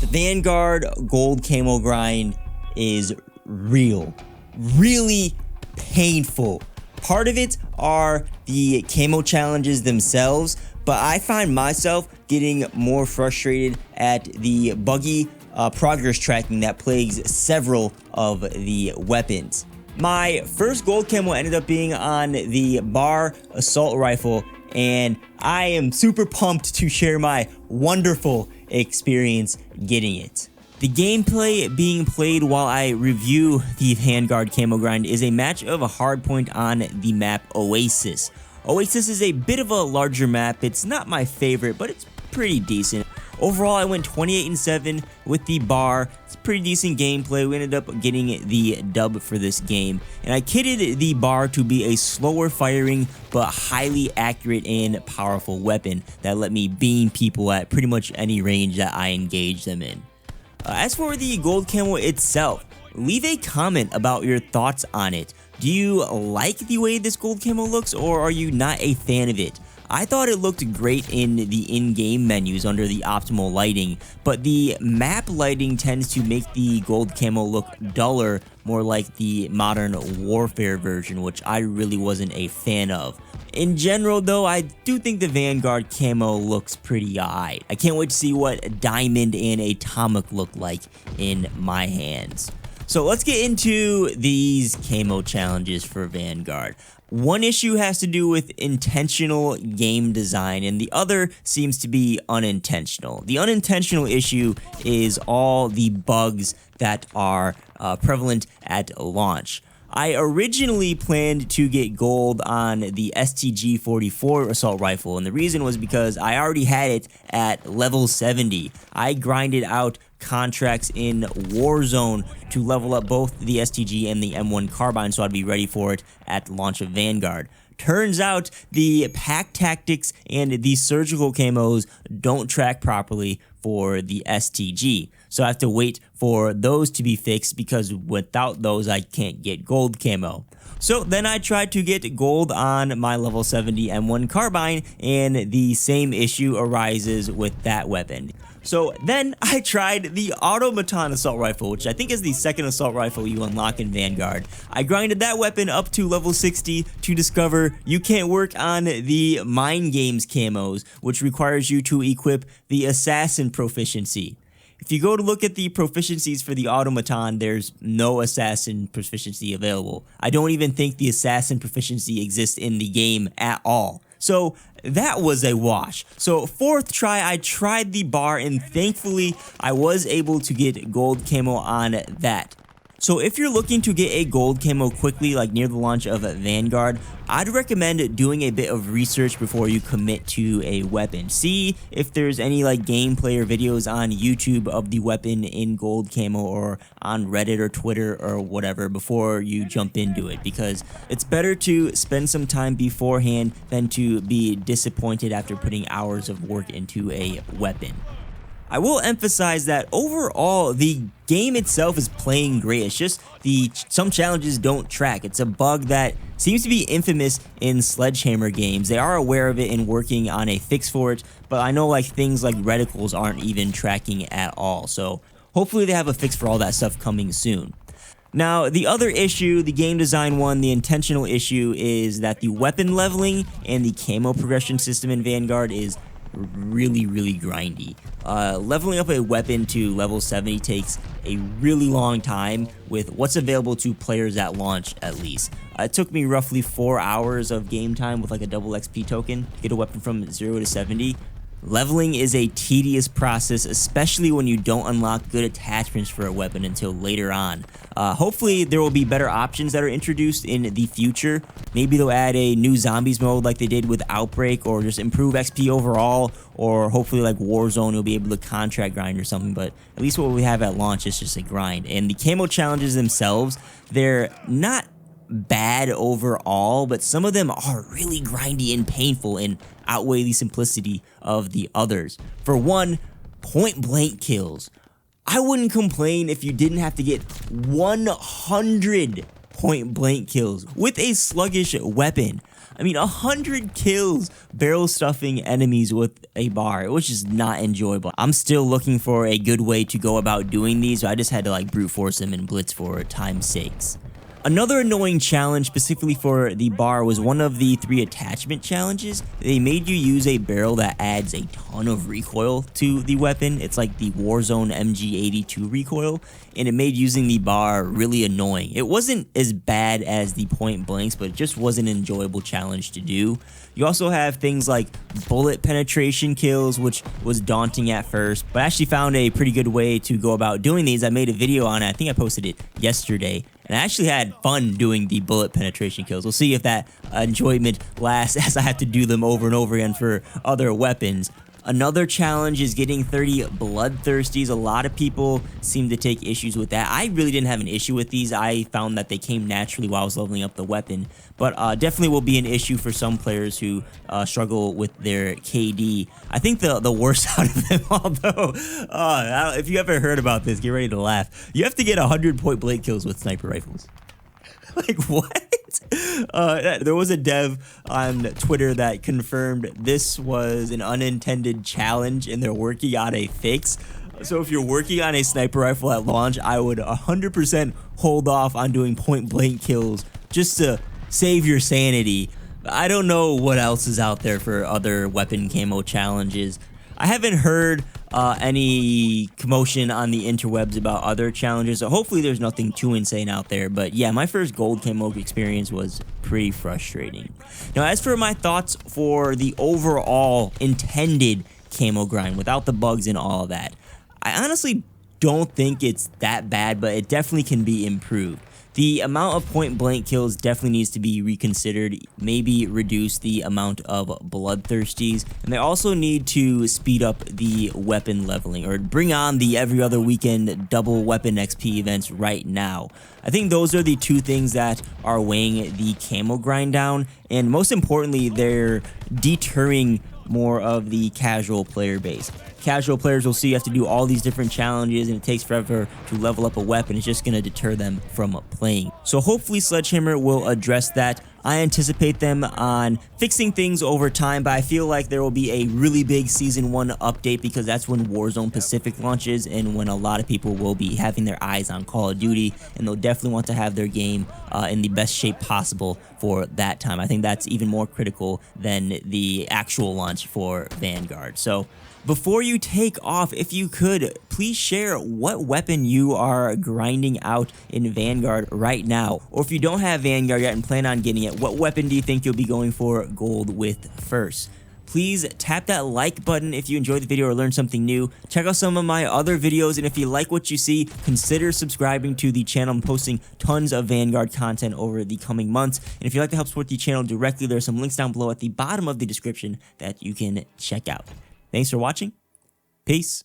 The Vanguard gold camo grind is real, really painful. Part of it are the camo challenges themselves, but I find myself getting more frustrated at the buggy progress tracking that plagues several of the weapons. My first gold camo ended up being on the bar assault rifle, and I am super pumped to share my wonderful experience getting it. The gameplay being played while I review the Vanguard camo grind is a match of a hardpoint on the map Oasis. Oasis is a bit of a larger map. It's not my favorite, but it's pretty decent. Overall, I went 28-7 with the bar. It's pretty decent gameplay. We ended up getting the dub for this game. And I kitted the bar to be a slower firing, but highly accurate and powerful weapon that let me beam people at pretty much any range that I engage them in. As for the gold camo itself, leave a comment about your thoughts on it. Do you like the way this gold camo looks, or are you not a fan of it? I thought it looked great in the in-game menus under the optimal lighting, but the map lighting tends to make the gold camo look duller, more like the Modern Warfare version, which I really wasn't a fan of. In general though, I do think the Vanguard camo looks pretty alright. I can't wait to see what Diamond and Atomic look like in my hands. So let's get into these camo challenges for Vanguard. One issue has to do with intentional game design, and the other seems to be unintentional. The unintentional issue is all the bugs that are prevalent at launch. I originally planned to get gold on the STG-44 assault rifle, and the reason was because I already had it at level 70. I grinded out contracts in Warzone to level up both the STG and the M1 carbine, so I'd be ready for it at launch of Vanguard. Turns out the pack tactics and the surgical camos don't track properly for the STG. So I have to wait for those to be fixed, because without those I can't get gold camo. So then I tried to get gold on my level 70 M1 carbine, and the same issue arises with that weapon. So then I tried the Automaton assault rifle, which I think is the second assault rifle you unlock in Vanguard. I grinded that weapon up to level 60 to discover you can't work on the Mindgames camos, which requires you to equip the assassin proficiency. If you go to look at the proficiencies for the Automaton, there's no assassin proficiency available. I don't even think the assassin proficiency exists in the game at all. So that was a wash. So fourth try, I tried the bar, and thankfully I was able to get gold camo on that. So if you're looking to get a gold camo quickly, like near the launch of Vanguard, I'd recommend doing a bit of research before you commit to a weapon. See if there's any like gameplay or videos on YouTube of the weapon in gold camo, or on Reddit or Twitter or whatever, before you jump into it, because it's better to spend some time beforehand than to be disappointed after putting hours of work into a weapon. I will emphasize that overall, the game itself is playing great. It's just some challenges don't track. It's a bug that seems to be infamous in Sledgehammer games. They are aware of it and working on a fix for it, but I know like things like reticles aren't even tracking at all. So hopefully they have a fix for all that stuff coming soon. Now, the other issue, the game design one, the intentional issue, is that the weapon leveling and the camo progression system in Vanguard is really grindy. Leveling up a weapon to level 70 takes a really long time with what's available to players at launch, at least. It took me roughly 4 hours of game time with like a double XP token to get a weapon from 0 to 70. Leveling is a tedious process, especially when you don't unlock good attachments for a weapon until later on. Hopefully there will be better options that are introduced in the future. Maybe they'll add a new zombies mode like they did with Outbreak, or just improve XP overall, or hopefully like Warzone you'll be able to contract grind or something, but at least what we have at launch is just a grind. And the camo challenges themselves, they're not bad overall, but some of them are really grindy and painful and outweigh the simplicity of the others. For one, point blank kills. I wouldn't complain if you didn't have to get 100 point blank kills with a sluggish weapon. I mean, 100 kills barrel stuffing enemies with a bar. It was just not enjoyable. I'm still looking for a good way to go about doing these, so I just had to like brute force them and blitz for time's sakes. Another annoying challenge specifically for the bar was one of the 3 attachment challenges. They made you use a barrel that adds a ton of recoil to the weapon. It's like the Warzone MG82 recoil, and it made using the bar really annoying. It wasn't as bad as the point blanks, but it just wasn't an enjoyable challenge to do. You also have things like bullet penetration kills, which was daunting at first, but I actually found a pretty good way to go about doing these. I made a video on it. I think I posted it yesterday, and I actually had fun doing the bullet penetration kills. We'll see if that enjoyment lasts as I have to do them over and over again for other weapons. Another challenge is getting 30 Bloodthirstys. A lot of people seem to take issues with that. I really didn't have an issue with these. I found that they came naturally while I was leveling up the weapon, but definitely will be an issue for some players who struggle with their KD. I think the worst out of them all, though, if you ever heard about this, get ready to laugh. You have to get 100 point blank kills with sniper rifles. Like, what? There was a dev on Twitter that confirmed this was an unintended challenge and they're working on a fix. So if you're working on a sniper rifle at launch, I would 100% hold off on doing point blank kills just to save your sanity. I don't know what else is out there for other weapon camo challenges. I haven't heard any commotion on the interwebs about other challenges, so hopefully there's nothing too insane out there. But yeah, my first gold camo experience was pretty frustrating. Now, as for my thoughts for the overall intended camo grind without the bugs and all of that, I honestly don't think it's that bad, but it definitely can be improved. The amount of point blank kills definitely needs to be reconsidered, maybe reduce the amount of Bloodthirstys, and they also need to speed up the weapon leveling or bring on the every other weekend double weapon XP events right now. I think those are the 2 things that are weighing the camo grind down, and most importantly, they're deterring more of the casual player base. Casual players will see you have to do all these different challenges and it takes forever to level up a weapon. It's just going to deter them from playing. So hopefully Sledgehammer will address that. I anticipate them on fixing things over time, but I feel like there will be a really big Season 1 update because that's when Warzone Pacific launches and when a lot of people will be having their eyes on Call of Duty, and they'll definitely want to have their game in the best shape possible for that time. I think that's even more critical than the actual launch for Vanguard. So before you take off, if you could, please share what weapon you are grinding out in Vanguard right now. Or if you don't have Vanguard yet and plan on getting it, what weapon do you think you'll be going for gold with first? Please tap that like button if you enjoyed the video or learned something new. Check out some of my other videos, and if you like what you see, consider subscribing to the channel. I'm posting tons of Vanguard content over the coming months. And if you'd like to help support the channel directly, there are some links down below at the bottom of the description that you can check out. Thanks for watching. Peace.